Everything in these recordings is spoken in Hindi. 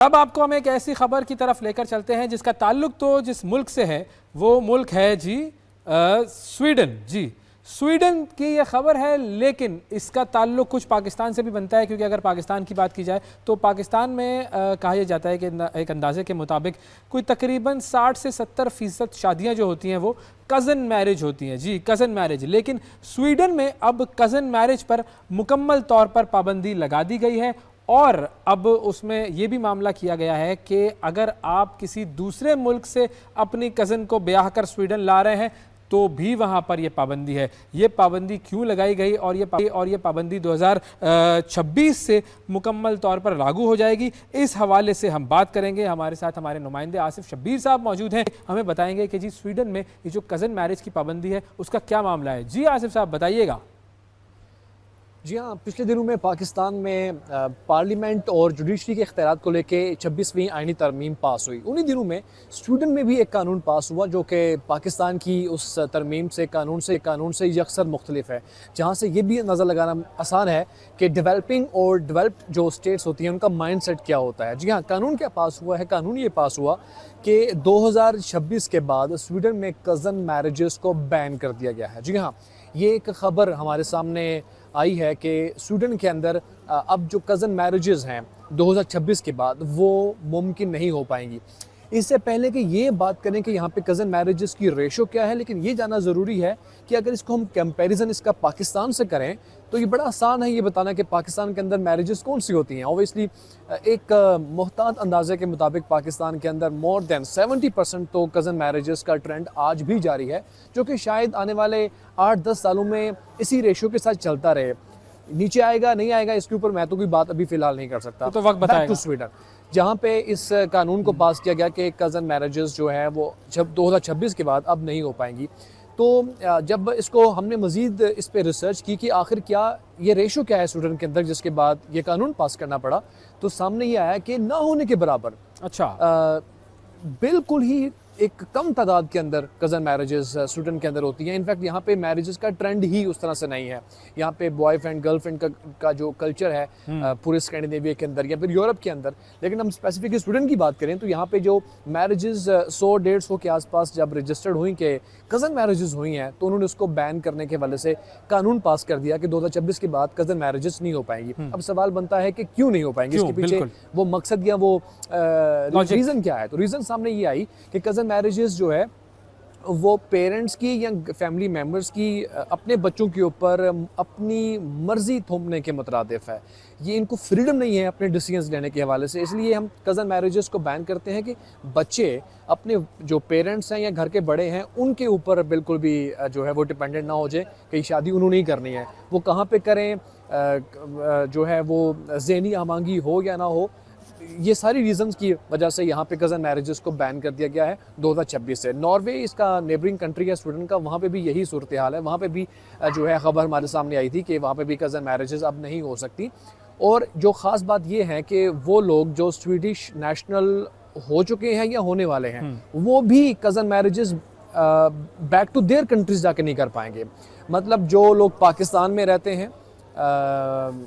अब आपको हम एक ऐसी खबर की तरफ लेकर चलते हैं जिसका ताल्लुक तो जिस मुल्क से है वो मुल्क है जी स्वीडन। जी, स्वीडन की ये खबर है, लेकिन इसका ताल्लुक कुछ पाकिस्तान से भी बनता है, क्योंकि अगर पाकिस्तान की बात की जाए तो पाकिस्तान में कहा यह जाता है कि एक अंदाजे के मुताबिक कोई तकरीबन 60 से 70% शादियां जो होती हैं वो कज़न मैरिज होती हैं। जी, कज़न मैरिज। लेकिन स्वीडन में अब कज़न मैरिज पर मुकम्मल तौर पर पाबंदी लगा दी गई है और अब उसमें यह भी मामला किया गया है कि अगर आप किसी दूसरे मुल्क से अपनी कज़न को ब्याह कर स्वीडन ला रहे हैं तो भी वहाँ पर यह पाबंदी है। ये पाबंदी क्यों लगाई गई और ये पाबंदी 2026 से मुकम्मल तौर पर लागू हो जाएगी, इस हवाले से हम बात करेंगे। हमारे साथ हमारे नुमाइंदे आसिफ शब्बीर साहब मौजूद हैं, हमें बताएंगे कि जी स्वीडन में ये जो कज़न मैरिज की पाबंदी है उसका क्या मामला है। जी आसिफ साहब बताइएगा। जी हाँ, पिछले दिनों में पाकिस्तान में पार्लियामेंट और जुडिशरी के इख्तियार को लेके 26वीं आईनी तरमीम पास हुई। उन्हीं दिनों में स्वीडन में भी एक कानून पास हुआ जो कि पाकिस्तान की उस तरमीम से कानून से यकसर मुख्तलिफ है, जहाँ से ये भी अंदाज़ा लगाना आसान है कि डेवलपिंग और डेवलप्ड जो स्टेट्स होती हैं उनका माइंड सेट क्या होता है। जी हाँ, कानून क्या पास हुआ है? कानून ये पास हुआ कि 2026 के बाद स्वीडन में कज़न मैरिजेस को बैन कर दिया गया है। जी हाँ, ये एक ख़बर हमारे सामने आई है कि स्वीडन के अंदर अब जो कज़न मैरिजेस हैं 2026 के बाद वो मुमकिन नहीं हो पाएंगी। इससे पहले कि ये बात करें कि यहाँ पे कज़न मैरिजेस की रेशो क्या है, लेकिन ये जानना ज़रूरी है कि अगर इसको हम कंपैरिजन इसका पाकिस्तान से करें तो ये बड़ा आसान है ये बताना कि पाकिस्तान के अंदर मैरिजेस कौन सी होती हैं। ऑब्वियसली एक मुहतात अंदाजे के मुताबिक पाकिस्तान के अंदर मोर देन 70% तो कज़न मैरिजेस का ट्रेंड आज भी जारी है, जो कि शायद आने वाले 8-10 सालों में इसी रेशो के साथ चलता रहे। नीचे आएगा नहीं आएगा इसके ऊपर मैं तो कोई बात अभी फ़िलहाल नहीं कर सकता। तो वक्त बताएगा। बैक टू स्वीडन, जहाँ पे इस कानून को पास किया गया कि कज़न मैरिजेस जो है वो जब 2026 के बाद अब नहीं हो पाएंगी। तो जब इसको हमने मज़ीद इस पे रिसर्च की कि आखिर क्या ये रेशो क्या है स्वीडन के अंदर जिसके बाद ये कानून पास करना पड़ा, तो सामने ये आया कि ना होने के बराबर, अच्छा, बिल्कुल ही एक कम तादाद के अंदर कज़न मैरिजेस स्वीडन के अंदर होती हैं। इनफैक्ट यहाँ पे मैरिजेस का ट्रेंड ही उस तरह से नहीं है। यहाँ पे बॉयफ्रेंड गर्लफ्रेंड का जो कल्चर है पूरे स्कैंडिनेविया के अंदर या फिर यूरोप के अंदर, लेकिन हम स्पेसिफिकली स्वीडन की बात करें तो यहाँ पे जो मैरिजेस 100-150 के आसपास जब रजिस्टर्ड हुई कि कज़न मैरिजेस हुई हैं तो उन्होंने उसको बैन करने के वजह से कानून पास कर दिया कि 2026 के बाद कज़न मैरिजेस नहीं हो पाएंगी। अब सवाल बनता है कि क्यों नहीं हो पाएंगी, इसके पीछे वो मकसद या वो रीज़न क्या है? तो रीज़न सामने ये आई कि कज़न मैरिजेस जो है वो पेरेंट्स की या फैमिली मेम्बर्स की अपने बच्चों के ऊपर अपनी मर्ज़ी थोपने के मुतरादिफ है। ये इनको फ्रीडम नहीं है अपने डिसीजंस लेने के हवाले से, इसलिए हम कज़न मैरिजेस को बैन करते हैं कि बच्चे अपने जो पेरेंट्स हैं या घर के बड़े हैं उनके ऊपर बिल्कुल भी जो है वो डिपेंडेंट ना हो जाए कि शादी उन्होंने ही करनी है, वो कहाँ पे करें, जो है वो ज़हनी आमांगी हो या ना हो। ये सारी रीज़न्स की वजह से यहाँ पे कज़न मैरिजेस को बैन कर दिया गया है 2026 से। नॉर्वे इसका नेबरिंग कंट्री है स्वीडन का, वहाँ पे भी यही सूरत हाल है। वहाँ पे भी जो है ख़बर हमारे सामने आई थी कि वहाँ पे भी कज़न मैरिजेस अब नहीं हो सकती। और जो ख़ास बात ये है कि वो लोग जो स्वीडिश नेशनल हो चुके हैं या होने वाले हैं वो भी cousin marriages back to their countries जाके नहीं कर पाएंगे। मतलब जो लोग पाकिस्तान में रहते हैं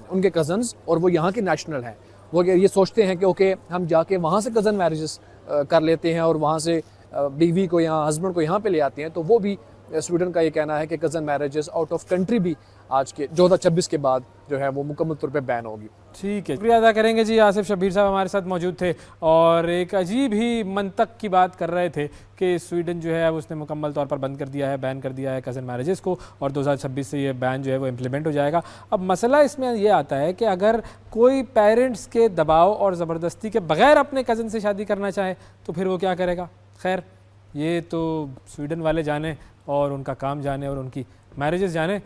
उनके कज़न्स और वो यहाँ के नेशनल हैं, वो ये सोचते हैं कि ओके हम जाके वहाँ से कज़न मैरिजेस कर लेते हैं और वहाँ से बीवी को यहाँ हस्बैंड को यहाँ पे ले आते हैं, तो वो भी स्वीडन का ये कहना है कि cousin marriages out of country भी आज के 2026 के बाद जो है वो मुकम्मल तौर पे बैन होगी। ठीक है, शुक्रिया अदा करेंगे जी। आसिफ शब्बीर साहब हमारे साथ मौजूद थे और एक अजीब ही मंतक की बात कर रहे थे कि स्वीडन जो है उसने मुकम्मल तौर पर बंद कर दिया है, बैन कर दिया है कज़न मैरिजेस को और 2026 से ये बैन जो है वो इम्प्लीमेंट हो जाएगा। अब मसला इसमें ये आता है कि अगर कोई पेरेंट्स के दबाव और ज़बरदस्ती के बग़ैर अपने कज़न से शादी करना चाहे तो फिर वो क्या करेगा? खैर, ये तो स्वीडन वाले जाने और उनका काम जाने और उनकी मैरिजेस जाने।